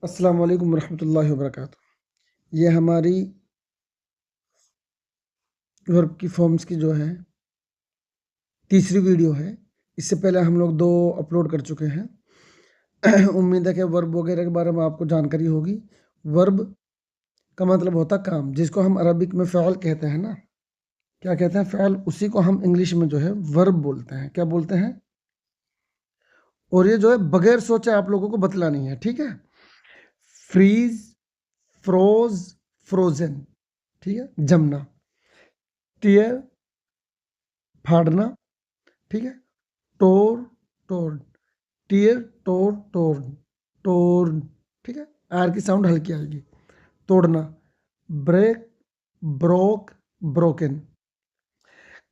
अस्सलाम वालेकुम रहमतुल्लाहि व बरकातुहू। ये हमारी वर्ब की फॉर्म्स की जो है तीसरी वीडियो है। इससे पहले हम लोग 2 अपलोड कर चुके हैं। उम्मीद है कि वर्ब वगैरह के बारे में आपको जानकारी होगी। वर्ब का मतलब होता काम, जिसको हम अरबिक में फ़अल कहते हैं ना। क्या कहते हैं? फ़अल। उसी को हम इंग्लिश में जो है वर्ब बोलते हैं। क्या बोलते हैं? और ये जो है बगैर सोचे आप लोगों को बतलानी है, ठीक है? फ्रीज़, फ्रोज़, फ्रोज़न, ठीक है? जमना। टियर, फाड़ना, ठीक है? टोर, टोर्न, टियर, टोर, टोर्न, टोर्न, ठीक है? आर की साउंड हल्की आएगी। तोड़ना, ब्रेक, ब्रोक, ब्रोकन।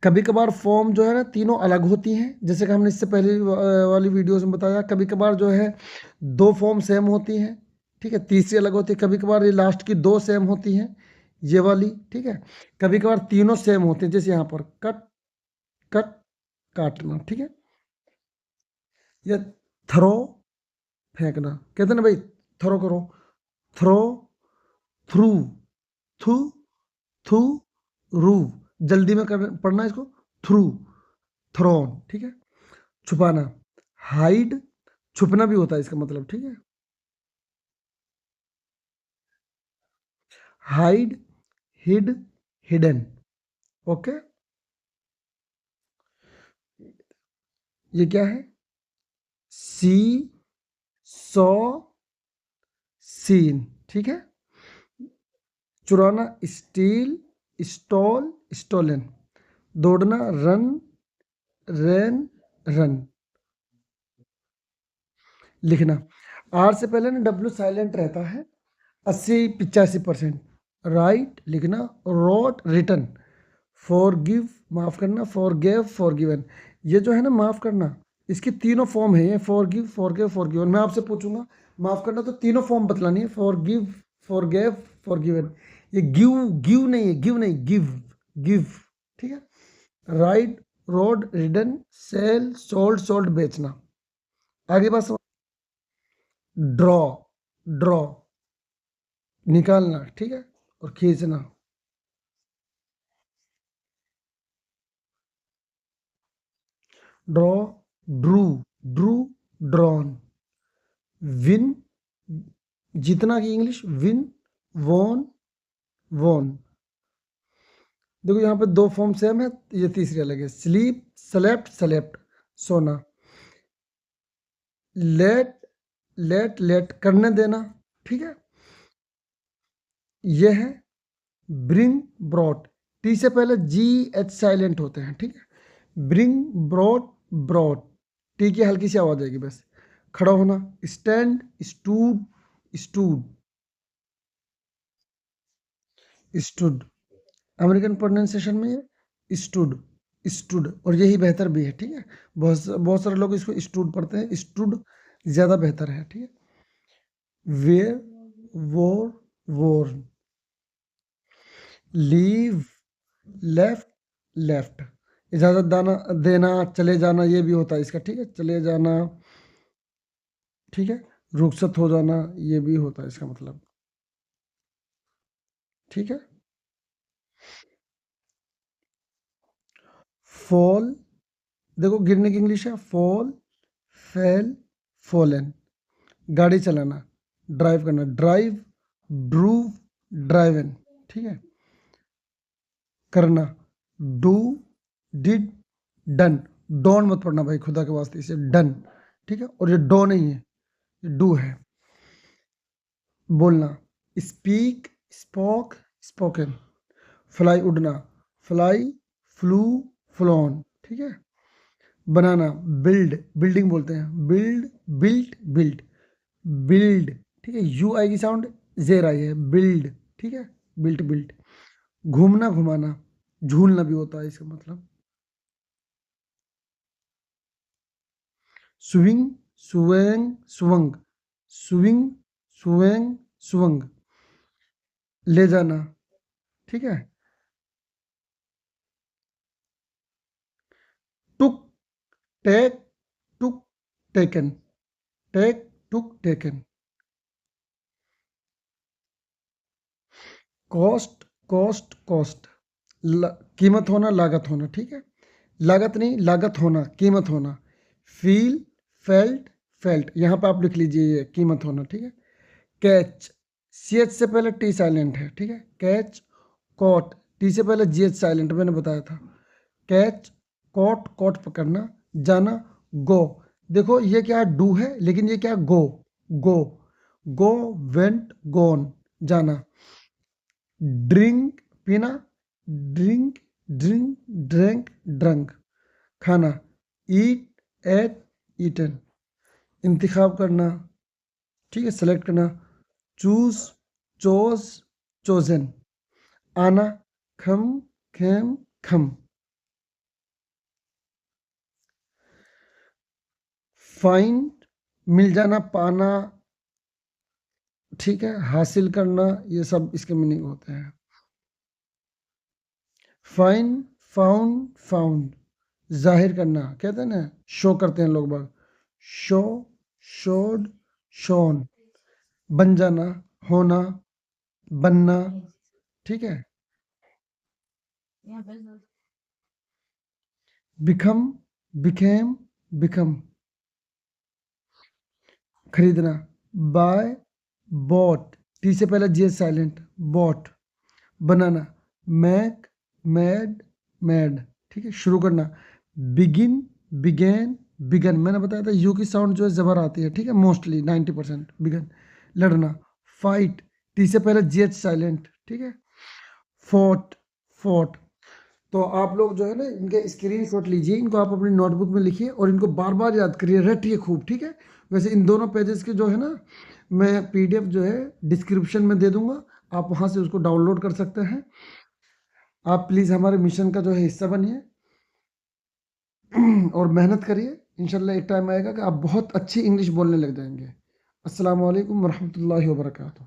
कभी कभार फॉर्म जो है ना तीनों अलग होती हैं, जैसे कि हमने इससे पहले वाली वीडियोस में बताया। कभी कभार जो है 2 फॉर्म सेम होती हैं, ठीक है? तीसरी अलग होती है। कभी कभार ये लास्ट की 2 सेम होती हैं, ये वाली, ठीक है? कभी कभार तीनों सेम होती हैं, जैसे यहाँ पर कट, कट, काटना, ठीक है? या थ्रो, फेंकना। कहते हैं ना भाई, थ्रो करो। थ्रो, थ्रू, थू, थू, रू। जल्दी में पढ़ना इसको। थ्रू, थ्रोन, ठीक है? छुपाना, हाइड, छुपना भी होता है इसका मतलब, ठीक है? Hide, hid, hidden, okay? ये क्या है? सी, सॉ, सीन, ठीक है? चुराना, स्टील, स्टॉल, स्टोलन। दौड़ना, रन, रैन, रन। लिखना, आर से पहले ना डब्ल्यू साइलेंट रहता है 80-85%। राइट लिखना, रोट, रिटन, फॉरगिव माफ करना, फॉरगिव, फॉरगिवन। ये जो है ना माफ करना, इसकी तीनों फॉर्म है। ये फॉरगिव, फॉरगिव, फॉरगिवन। मैं आपसे पूछूंगा माफ करना, तो तीनों फॉर्म बतलानी है। Forgive, forgive, forgiven. ये गिव, गिव नहीं है, गिव नहीं, गिव, गिव, ठीक है? Write, rode, ridden, sell, sold, sold, बेचना। आगे बात समझ। ड्रॉ, ड्रॉ, निकालना, ठीक है? और खींचना। Draw, Drew, Drew, drawn. Win, जीतना की इंग्लिश विन, वॉन, वॉन। देखो यहाँ पे 2 फॉर्म सेम है, ये तीसरी अलग है। स्लीप, स्लेप्ट, स्लेप्ट, सोना। लेट, लेट, लेट, करने देना, ठीक है? ये है ब्रिंग, ब्रॉट। टी से पहले जी एच साइलेंट होते हैं, ठीक है? Bring, brought, brought. टी की हल्की सी आवाज आएगी बस। खड़ा होना, stand, stood, stood, stood. American pronunciation में ये स्टूड, स्टूड, और यही बेहतर भी है, ठीक है? बहुत बहुत सारे लोग इसको स्टूड पढ़ते हैं। स्टूड ज़्यादा बेहतर है, ठीक है? वेयर, वोर, वोर्न। Leave, left, left. इजाज़त दाना देना, चले जाना, ये भी होता है इसका, ठीक है? चले जाना, ठीक है? रुखसत हो जाना, ये भी होता है इसका मतलब, ठीक है? फॉल, देखो गिरने की इंग्लिश है फॉल, फेल, फॉलन। गाड़ी चलाना, ड्राइव करना, ड्राइव, ड्रूव, ड्राइवन, ठीक है? करना, डू, डिड, डन। डॉन मत पढ़ना भाई, खुदा के वास्ते, इसे डन, ठीक है? और ये डो नहीं है, ये डू है। बोलना, स्पीक, स्पोक, स्पोकन। फ्लाई, उड़ना, फ्लाई, फ्लू, फ्लोन, ठीक है? बनाना, बिल्ड, बिल्डिंग बोलते हैं, बिल्ड, बिल्ट, बिल्ट, बिल्ड, ठीक है? यू आई की साउंड जेर आई है, बिल्ड, ठीक है? Built, built. घूमना, घुमाना, झूलना भी होता है इसका मतलब। Swing, swang, swung, swing, swang, swung. ले जाना, ठीक है? Took, take, took, taken, take, took, taken. Cost cost cost, कीमत होना, लागत होना, ठीक है, लागत नहीं, लागत होना, कीमत होना। फील, फेल्ट, फेल्ट, यहाँ पे आप लिख लीजिए ये कीमत होना, ठीक है। कैच, सी एच से पहले टी साइलेंट है, ठीक है। कैच, कॉट, टी से पहले जी एच साइलेंट, मैंने बताया था। कैच, कॉट, कॉट पकड़ना, जाना, गो। देखो ये क्या डू है, लेकिन ये क्या गो, गो, गो, वेंट, गोन, जाना। ड्रिंक, पीना, ड्रिंक, ड्रिंक, ड्रैंक, ड्रंक, खाना। ईट, एट, ईटन। इंतखाब करना, ठीक है, सेलेक्ट करना। Choose, chose, chosen. आना, खम, खेम, खम। फाइंड, मिल जाना, पाना, ठीक है, हासिल करना, ये सब इसके मीनिंग होते हैं। फाइंड, फाउंड, फाउंड, जाहिर करना, कहते हैं ना, शो करते हैं लोग बाग। Show, showed, shown. बन जाना, होना, बनना, ठीक है। Become, became, become. खरीदना, बाय, बॉट, टी से पहले जी साइलेंट, बॉट। बनाना, मैक, मैड, मैड, ठीक है। शुरू करना, बिगिन, बिगेन, बिगन। मैंने बताया था यू की साउंड जो है जबर आती है, ठीक है, मोस्टली 90%, बिगन। लड़ना, फाइट, टी से पहले जी एच साइलेंट, ठीक है। Fort, fort. तो आप लोग जो है ना इनके स्क्रीनशॉट लीजिए, इनको आप अपनी नोटबुक में लिखिए और इनको बार बार याद करिए, रटिए खूब, ठीक है। वैसे इन दोनों पेजेस के जो है ना मैं पीडीएफ जो है डिस्क्रिप्शन में दे दूंगा, आप वहाँ से उसको डाउनलोड कर सकते हैं। आप प्लीज़ हमारे मिशन का जो है हिस्सा बनिए और मेहनत करिए। इंशाल्लाह एक टाइम आएगा कि आप बहुत अच्छी इंग्लिश बोलने लग जाएंगे। अस्सलाम वालेकुम वरहमतुल्लाहि वबरकातुहू।